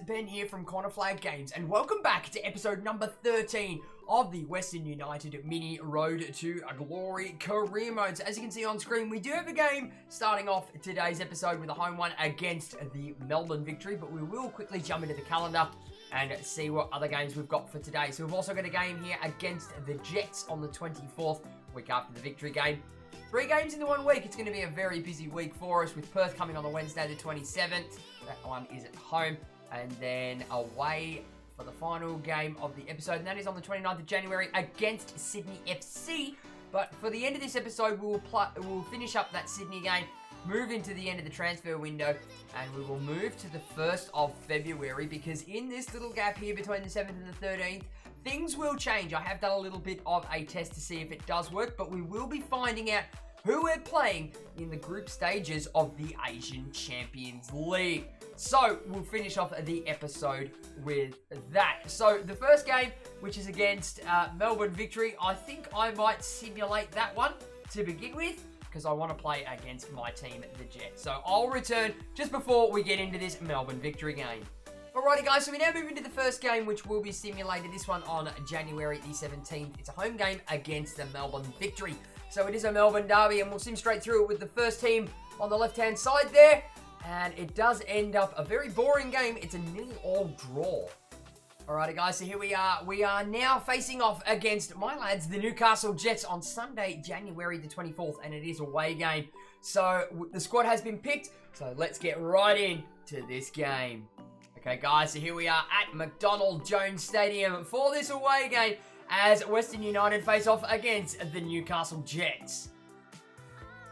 Ben here from Corner Flag Games, and welcome back to episode number 13 of the Western United Mini Road to Glory career modes. As you can see on screen, we do have a game starting off today's episode with a home one against the Melbourne Victory, but we will quickly jump into the calendar and see what other games we've got for today. So we've also got a game here against the Jets on the 24th, week after the Victory game. 3 games in the 1 week. It's going to be a very busy week for us, with Perth coming on the Wednesday the 27th. That one is at home. And then away for the final game of the episode, and that is on the 29th of January against Sydney FC. But for the end of this episode, we'll finish up that Sydney game, move into the end of the transfer window, and we will move to the 1st of February, because in this little gap here between the 7th and the 13th, things will change. I have done a little bit of a test to see if it does work, but we will be finding out who we're playing in the group stages of the Asian Champions League. So we'll finish off the episode with that. So the first game, which is against Melbourne Victory, I think I might simulate that one to begin with, because I want to play against my team, the Jets. So I'll return just before we get into this Melbourne Victory game. Alrighty guys, so we now move into the first game, which will be simulated, this one on January the 17th. It's a home game against the Melbourne Victory. So it is a Melbourne derby, and we'll sim straight through it with the first team on the left-hand side there. And it does end up a very boring game. It's a 0-0 draw. Alrighty guys, so here we are. We are now facing off against my lads, the Newcastle Jets, on Sunday, January the 24th, and it is a away game. So the squad has been picked, so let's get right into this game. Okay guys, so here we are at McDonald Jones Stadium for this away game, as Western United face off against the Newcastle Jets.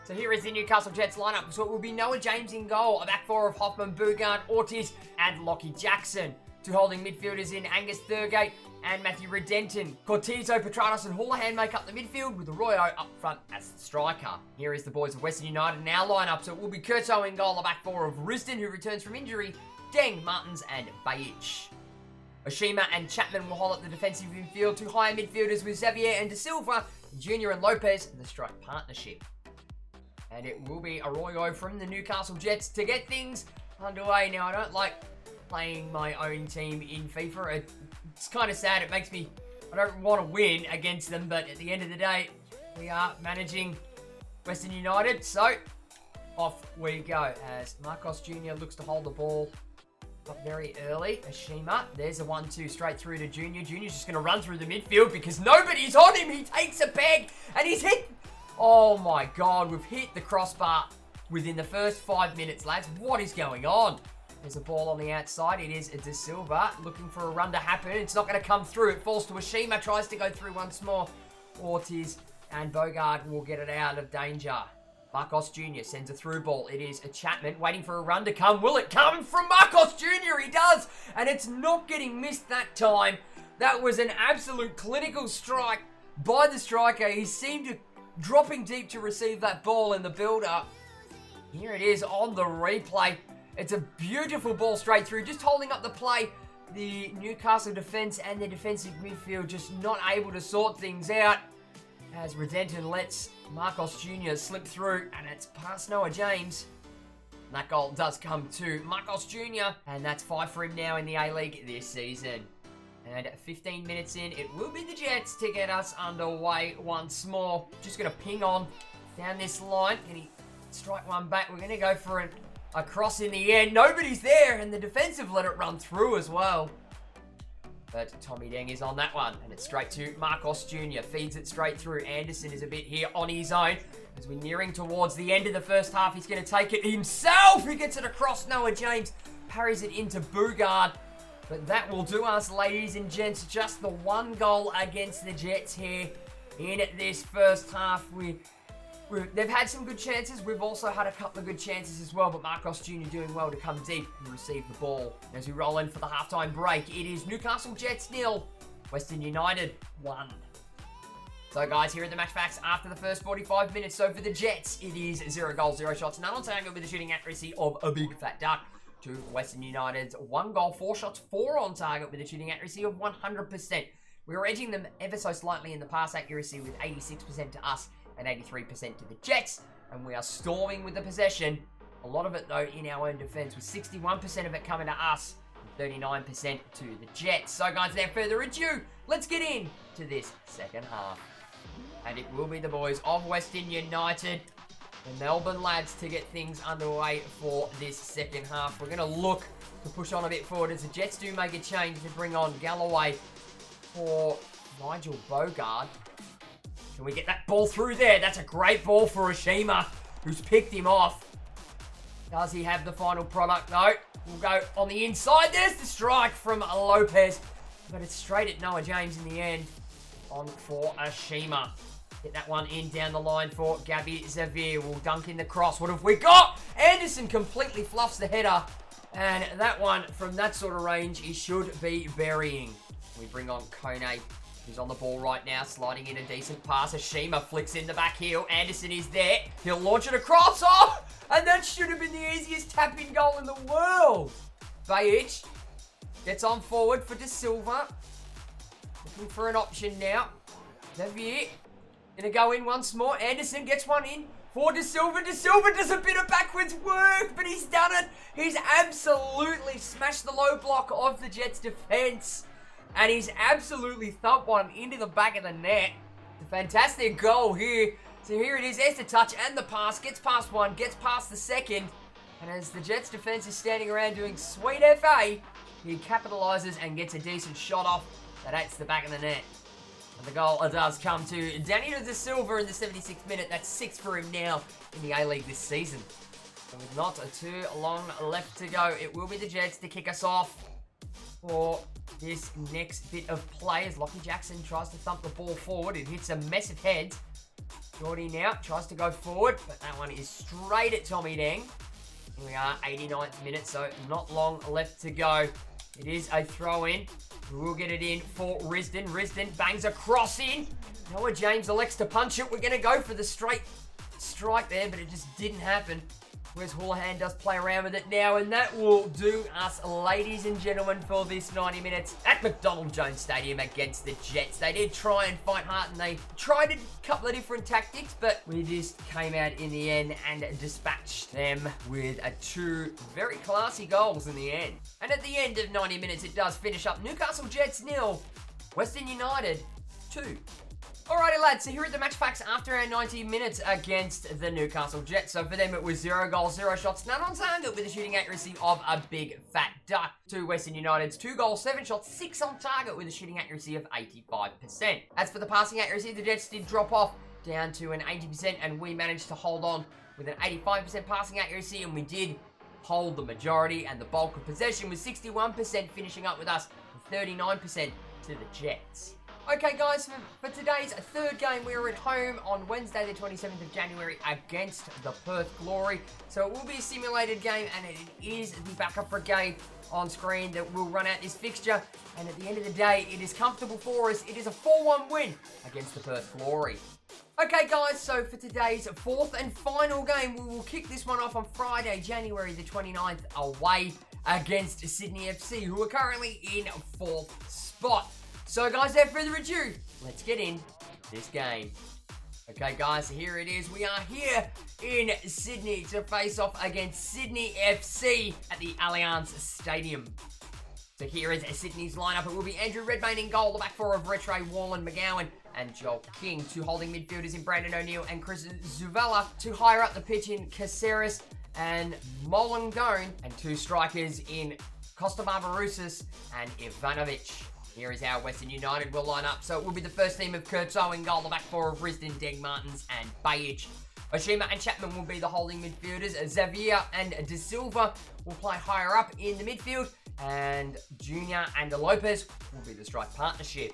So here is the Newcastle Jets lineup. So it will be Noah James in goal, a back four of Hoffman, Bugard, Ortiz, and Lockie Jackson. 2 holding midfielders in Angus Thurgate and Matthew Redenton. Cortizo, Petranos, and Houlihan make up the midfield, with Arroyo up front as the striker. Here is the boys of Western United in our lineup. So it will be Curto in goal, a back four of Risdon, who returns from injury, Deng, Martins, and Bajic. Oshima and Chapman will hold up the defensive midfield. 2 higher midfielders with Xavier and De Silva, Junior and Lopez, the strike partnership. And it will be Arroyo from the Newcastle Jets to get things underway. Now, I don't like playing my own team in FIFA. It's kind of sad. It makes me, I don't want to win against them, but at the end of the day, we are managing Western United. So, off we go as Marcos Jr. looks to hold the ball up very early. Oshima, there's a 1-2 straight through to Junior. Junior's just going to run through the midfield because nobody's on him. He takes a peg and he's hit. Oh my God, we've hit the crossbar within the first 5 minutes, lads. What is going on? There's a ball on the outside. It is De Silva looking for a run to happen. It's not going to come through. It falls to Oshima, tries to go through once more. Ortiz and Bogard will get it out of danger. Marcos Jr. sends a through ball. It is a Chapman waiting for a run to come. Will it come from Marcos Jr.? He does, and it's not getting missed that time. That was an absolute clinical strike by the striker. He seemed to dropping deep to receive that ball in the build-up. Here it is on the replay. It's a beautiful ball straight through, just holding up the play. The Newcastle defense and the defensive midfield just not able to sort things out, as Redenton lets Marcos Jr. slip through, and it's past Noah James. And that goal does come to Marcos Jr., and that's 5 for him now in the A-League this season. And 15 minutes in, it will be the Jets to get us underway once more. Just going to ping on down this line. Can he strike one back? We're going to go for a cross in the end. Nobody's there, and the defense have let it run through as well. But Tommy Deng is on that one, and it's straight to Marcos Jr. Feeds it straight through. Anderson is a bit here on his own. As we're nearing towards the end of the first half, he's going to take it himself. He gets it across. Noah James parries it into Bugard. But that will do us, ladies and gents. Just the 1 goal against the Jets here in this first half. They've had some good chances. We've also had a couple of good chances as well. But Marcos Jr. doing well to come deep and receive the ball. As we roll in for the halftime break, it is Newcastle Jets 0, Western United 1. So guys, here are the match facts after the first 45 minutes. So for the Jets, it is 0 goals, 0 shots, none on target, with a shooting accuracy of a big fat duck. To Western United's 1 goal, 4 shots, 4 on target, with a shooting accuracy of 100%. We were edging them ever so slightly in the pass accuracy, with 86% to us and 83% to the Jets. And we are storming with the possession. A lot of it, though, in our own defense, with 61% of it coming to us 39% to the Jets. So guys, without further ado, let's get in to this second half. And it will be the boys of Western United, the Melbourne lads, to get things underway for this second half. We're going to look to push on a bit forward as the Jets do make a change to bring on Galloway for Nigel Bogard. Can we get that ball through there? That's a great ball for Oshima, who's picked him off. Does he have the final product? No. We'll go on the inside. There's the strike from Lopez. But it's straight at Noah James in the end. On for Oshima. Get that one in down the line for Gabby Xavier. We'll dunk in the cross. What have we got? Anderson completely fluffs the header. And that one, from that sort of range, he should be burying. We bring on Kone, who's on the ball right now, sliding in a decent pass. Oshima flicks in the back heel. Anderson is there. He'll launch it across. Oh! And that should have been the easiest tap-in goal in the world. Bajic gets on forward for De Silva. Looking for an option now. Xavier gonna go in once more. Anderson gets one in for De Silva. De Silva does a bit of backwards work, but he's done it. He's absolutely smashed the low block of the Jets' defense. And he's absolutely thumped one into the back of the net. It's a fantastic goal here. So here it is. There's the touch and the pass. Gets past one, gets past the second. And as the Jets' defense is standing around doing sweet FA, he capitalises and gets a decent shot off. That hits the back of the net. And the goal does come to Danilo De Silva in the 76th minute. That's 6 for him now in the A-League this season. So with not too long left to go, it will be the Jets to kick us off for this next bit of play as Lockie Jackson tries to thump the ball forward. It hits a mess of heads. Geordie now tries to go forward, but that one is straight at Tommy Deng. Here we are, 89th minute, so not long left to go. It is a throw-in. We'll get it in for Risdon. Risdon bangs a cross in. Noah James elects to punch it. We're going to go for the straight strike there, but it just didn't happen. Whereas Houlihan does play around with it now, and that will do us, ladies and gentlemen, for this 90 minutes at McDonald Jones Stadium against the Jets. They did try and fight hard, and they tried a couple of different tactics, but we just came out in the end and dispatched them with 2 very classy goals in the end. And at the end of 90 minutes, it does finish up Newcastle Jets 0, Western United 2. Alrighty lads, so here are the match facts after our 90 minutes against the Newcastle Jets. So for them it was 0 goals, 0 shots, none on target with a shooting accuracy of a big fat duck. To Western United's 2 goals, 7 shots, 6 on target with a shooting accuracy of 85%. As for the passing accuracy, the Jets did drop off down to an 80% and we managed to hold on with an 85% passing accuracy, and we did hold the majority, and the bulk of possession was 61%, finishing up with us with 39% to the Jets. Okay guys, for today's 3rd game, we are at home on Wednesday the 27th of January against the Perth Glory. So it will be a simulated game, and it is the backup brigade on screen that will run out this fixture. And at the end of the day, it is comfortable for us. It is a 4-1 win against the Perth Glory. Okay guys, so for today's 4th and final game, we will kick this one off on Friday, January the 29th, away against Sydney FC, who are currently in 4th spot. So guys, without further ado, let's get in this game. Okay guys, here it is. We are here in Sydney to face off against Sydney FC at the Allianz Stadium. So here is Sydney's lineup. It will be Andrew Redmayne in goal, the back four of Retray, Warland, McGowan, and Joel King. 2 holding midfielders in Brandon O'Neill and Chris Zuvala. 2 higher up the pitch in Caceres and Molongone, and 2 strikers in Costa Barbarousis and Ivanovic. Here is how Western United will line up. So it will be the first team of Kurtzo in goal, the back four of Risdon, Deng Martins, and Bajic. Oshima and Chapman will be the holding midfielders. Xavier and De Silva will play higher up in the midfield. And Junior and Lopez will be the strike partnership.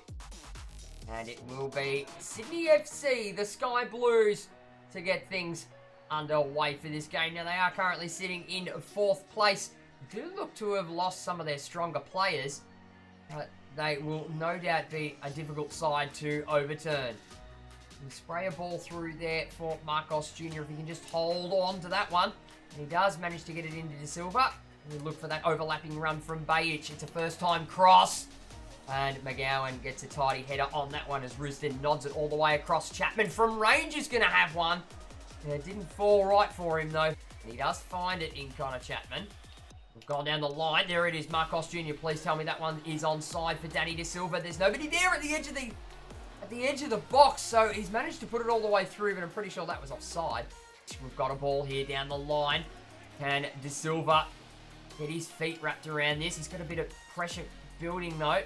And it will be Sydney FC, the Sky Blues, to get things underway for this game. Now, they are currently sitting in 4th place. They do look to have lost some of their stronger players, but they will no doubt be a difficult side to overturn. We spray a ball through there for Marcos Jr. if he can just hold on to that one. And he does manage to get it into De Silva. We look for that overlapping run from Bajic. It's a first-time cross. And McGowan gets a tidy header on that one as Risdon nods it all the way across. Chapman from range is going to have one. It didn't fall right for him, though. And he does find it in Connor Chapman. We've gone down the line. There it is. Marcos Jr. Please tell me that one is onside for Danny De Silva. There's nobody there at the edge of the box. So he's managed to put it all the way through, but I'm pretty sure that was offside. We've got a ball here down the line. Can De Silva get his feet wrapped around this? He's got a bit of pressure building though.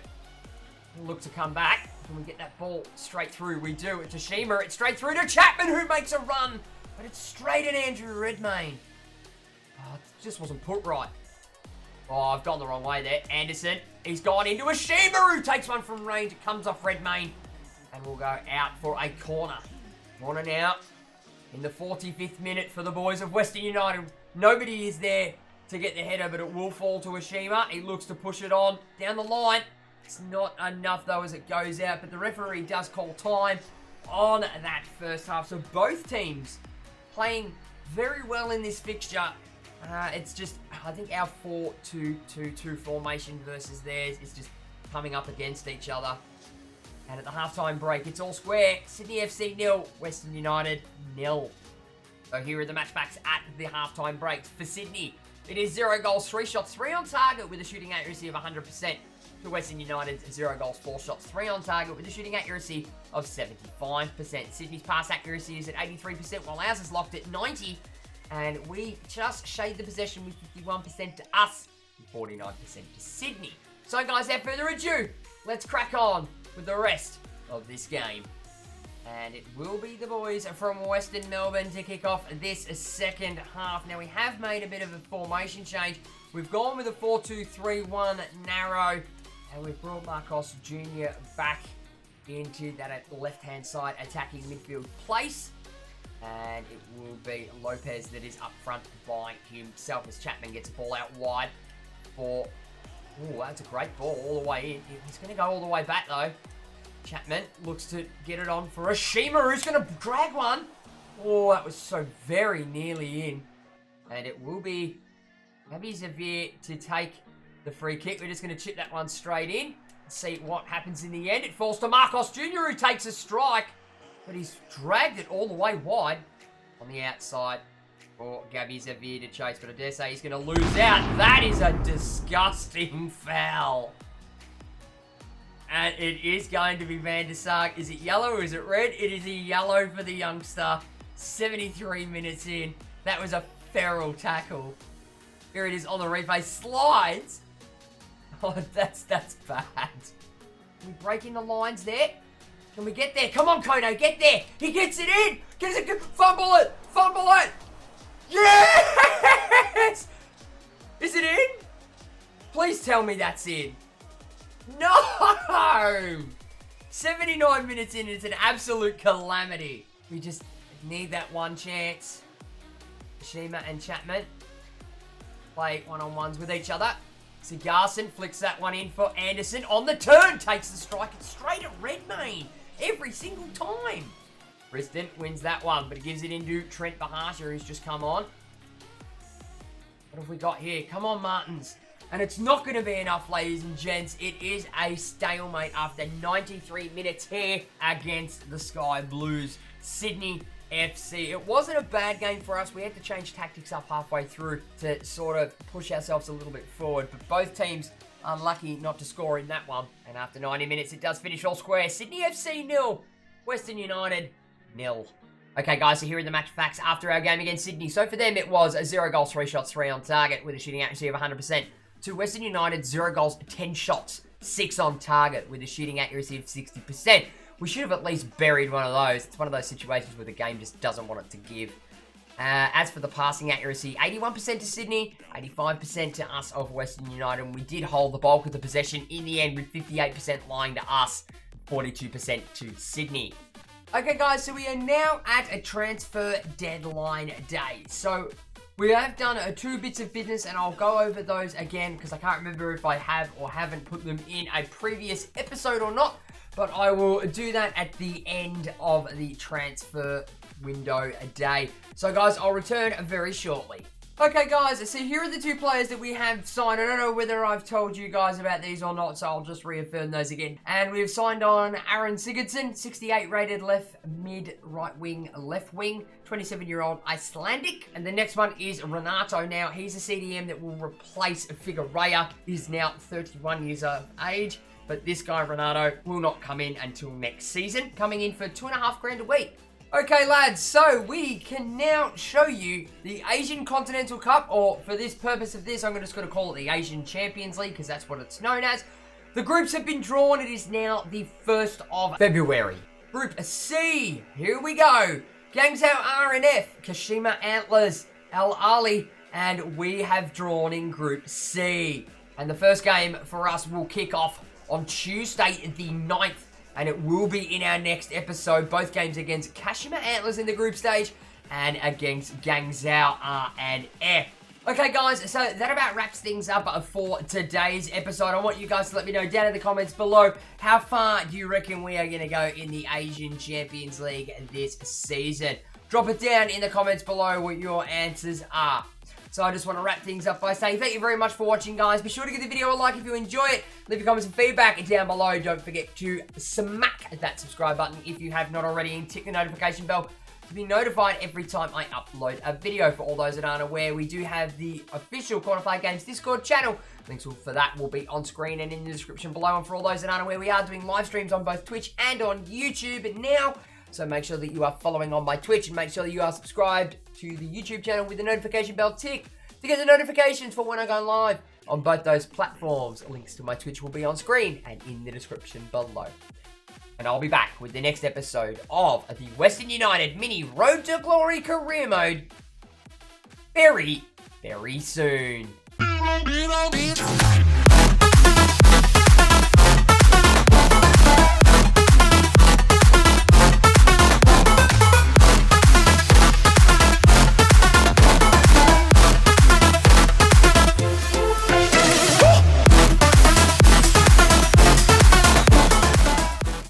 He'll look to come back. Can we get that ball straight through? We do. It's Ashima. It's straight through to Chapman, who makes a run. But it's straight at Andrew Redmayne. Oh, it just wasn't put right. Oh, I've gone the wrong way there. Anderson, he's gone into Ashima, who takes one from range. It comes off Redmayne. And we'll go out for a corner. Corner now in the 45th minute for the boys of Western United. Nobody is there to get the header, but it will fall to Ashima. He looks to push it on down the line. It's not enough, though, as it goes out. But the referee does call time on that first half. So both teams playing very well in this fixture. It's just, I think our 4-2-2-2 formation versus theirs is just coming up against each other. And at the halftime break, it's all square. Sydney FC 0, Western United 0. So here are the matchbacks at the halftime breaks for Sydney. It is 0 goals, 3 shots, 3 on target with a shooting accuracy of 100%. To Western United, 0 goals, 4 shots, 3 on target with a shooting accuracy of 75%. Sydney's pass accuracy is at 83%, while ours is locked at 90%. And we just shade the possession with 51% to us and 49% to Sydney. So guys, without further ado, let's crack on with the rest of this game. And it will be the boys from Western Melbourne to kick off this second half. Now, we have made a bit of a formation change. We've gone with a 4-2-3-1 narrow. And we've brought Marcos Jr. back into that left-hand side attacking midfield place. And it will be Lopez that is up front by himself as Chapman gets a ball out wide for... Oh, that's a great ball all the way in. He's going to go all the way back, though. Chapman looks to get it on for Ashima, who's going to drag one. Oh, that was so very nearly in. And it will be Gabby Xavier to take the free kick. We're just going to chip that one straight in. See what happens in the end. It falls to Marcos Jr., who takes a strike. But he's dragged it all the way wide on the outside for Gabby Xavier to chase. But I dare say he's going to lose out. That is a disgusting foul. And it is going to be Van der Sar. Is it yellow or is it red? It is a yellow for the youngster. 73 minutes in. That was a feral tackle. Here it is on the replay. Slides. Oh, that's bad. Can we break in the lines there? Can we get there? Come on, Kono, get there. He gets it in. Gets it. Fumble it. Fumble it. Yes! Is it in? Please tell me that's in. No! 79 minutes in, it's an absolute calamity. We just need that one chance. Shima and Chapman play one-on-ones with each other. Sigarson flicks that one in for Anderson. On the turn, takes the strike. It's straight at Redmayne every single time. Briston wins that one, but he gives it into Trent Bahasha, who's just come on. What have we got here? Come on, Martins. And it's not going to be enough, ladies and gents. It is a stalemate after 93 minutes here against the Sky Blues. Sydney FC. It wasn't a bad game for us. We had to change tactics up halfway through to sort of push ourselves a little bit forward. But both teams unlucky not to score in that one. And after 90 minutes, it does finish all square. Sydney FC 0. Western United 0. Okay, guys, so here are the match facts after our game against Sydney. So for them, it was a 0 goals, 3 shots, 3 on target with a shooting accuracy of 100%. To Western United, 0 goals, 10 shots, 6 on target with a shooting accuracy of 60%. We should have at least buried one of those. It's one of those situations where the game just doesn't want it to give. As for the passing accuracy, 81% to Sydney, 85% to us of Western United. And we did hold the bulk of the possession in the end with 58% lying to us, 42% to Sydney. Okay, guys, so we are now at a transfer deadline day. So we have done 2 bits of business, and I'll go over those again because I can't remember if I have or haven't put them in a previous episode or not. But I will do that at the end of the transfer window day. So guys, I'll return very shortly. Okay, guys, so here are the 2 players that we have signed. I don't know whether I've told you guys about these or not, so I'll just reaffirm those again. And we've signed on Aaron Sigurdsson, 68 rated left mid, right wing, left wing, 27-year-old Icelandic. And the next one is Renato. Now, he's a CDM that will replace Figueroa. He's now 31 years of age. But this guy, Renato, will not come in until next season, coming in for $2.5 grand a week. Okay, lads, so we can now show you the Asian Continental Cup, or for this purpose of this, I'm just going to call it the Asian Champions League, because that's what it's known as. The groups have been drawn. It is now the 1st of February. Group C, here we go. Guangzhou RNF, Kashima Antlers, Al Ali, and we have drawn in Group C. And the first game for us will kick off on Tuesday the 9th. And it will be in our next episode. Both games against Kashima Antlers in the group stage and against Guangzhou RNF. Okay, guys, so that about wraps things up for today's episode. I want you guys to let me know down in the comments below, how far do you reckon we are going to go in the Asian Champions League this season? Drop it down in the comments below what your answers are. So I just want to wrap things up by saying thank you very much for watching, guys. Be sure to give the video a like if you enjoy it. Leave your comments and feedback down below. Don't forget to smack that subscribe button if you have not already, and tick the notification bell to be notified every time I upload a video. For all those that aren't aware, we do have the official Quantified Games Discord channel. Links for that will be on screen and in the description below. And for all those that aren't aware, we are doing live streams on both Twitch and on YouTube now. So make sure that you are following on my Twitch, and make sure that you are subscribed to the YouTube channel with the notification bell tick to get the notifications for when I go live on both those platforms. Links to my Twitch will be on screen and in the description below. And I'll be back with the next episode of the Western United Mini Road to Glory Career Mode very, very soon.